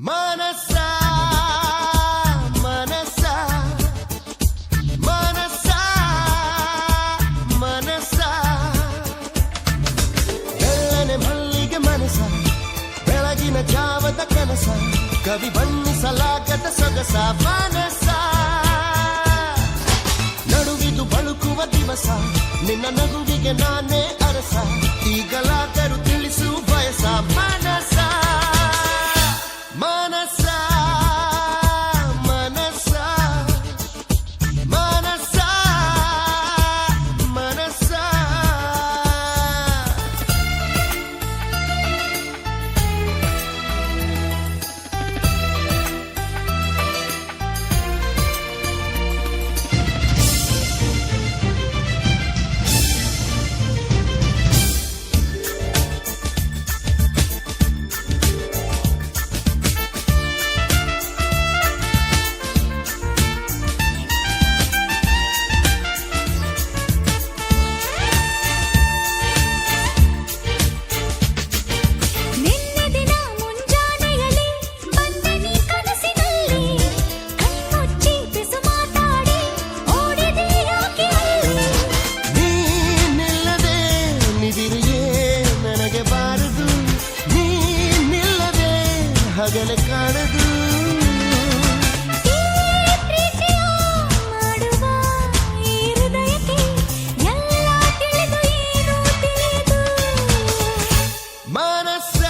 ಮನಸ ಮನಸ ಮನಸ ಮನಸ ಬೆಳ್ಳನೆ ಮಲ್ಲಿಗೆ ಮನಸ ಬೆಳಗಿನ ಜಾವದ ಕನಸ ಕವಿ ಬಣ್ಣಿಸಲಾಗದ ಸೊಗಸ ಮನಸ ನಡುವಿದು ಬಳುಕುವ ದಿವಸ ನಿನ್ನ ನಗುವಿಗೆ ನಾನೇ ಅರಸ ಈಗಲಾದರೂ ತಿಳಿಸು ಬಯಸ ಮನಸ ಮನಸ ಮನಸ ಮನಸ ಮನಸ ಹಗಲ ಕಾಣದು ಮಾಡುವ ಈ ಹೃದಯಕ್ಕೆ ಎಲ್ಲ ತಿಳಿದು ಏನು ತಿಳಿದು ಮನಸ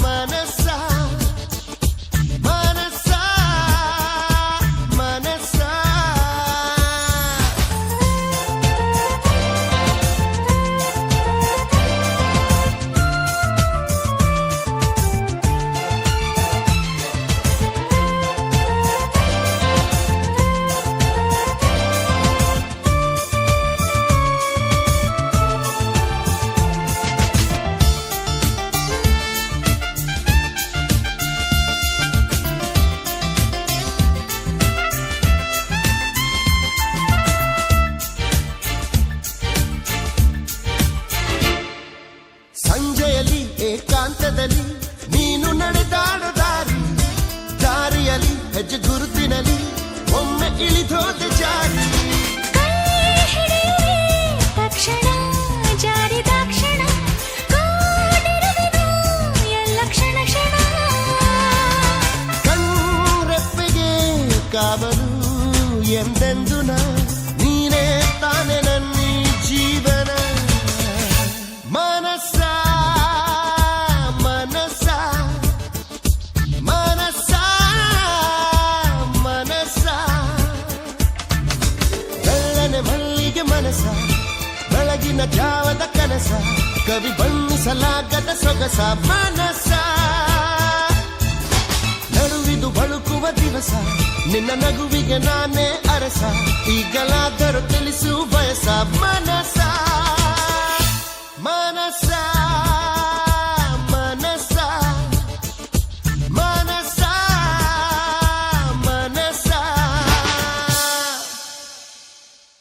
ಮನಸ ಮನಸ ಮನಸ ಸಂಜೆಯಲ್ಲಿ ಏಕಾಂತದಲ್ಲಿ ನೀನು ನಡೆದಾಡೋ ದಾರಿ ದಾರಿಯಲ್ಲಿ ಹೆಜ್ಜೆ ಗುರುತಿನಲ್ಲಿ ಒಮ್ಮೆ ಇಳಿದೋದ ಜಾರಿ ತಕ್ಷಣ ಜಾರಿದ ಕ್ಷಣ ಎಲ್ಲ ಕ್ಷಣ ಕ್ಷಣ ಕಣ್ರೆಪ್ಪೆಗೆ ಕಾವಲು ಎಂದೆಂದು ನೀನೇ ತಾನೆ ನನ್ನ ಜೀವನ ಮನಸ ಮನಸ ಮನಸ ಮನಸ ಬೆಳ್ಳನೆ ಮಲ್ಲಿಗೆ ಮನಸ ಬೆಳಗಿನ ಜಾವದ ಕನಸ ಕವಿ ಬಣ್ಣಿಸಲಾಗದ ಸೊಗಸ ಮನಸ ನಡುವಿದು ಬಳುಕುವ ದಿವಸ ನಿನ್ನ ನಗುವಿಗೆ ನಾನೇ ಅರಸ ಈಗಲಾದರೂ ತಿಳಿಸು ಬಯಸ ಮನಸ ಮನಸ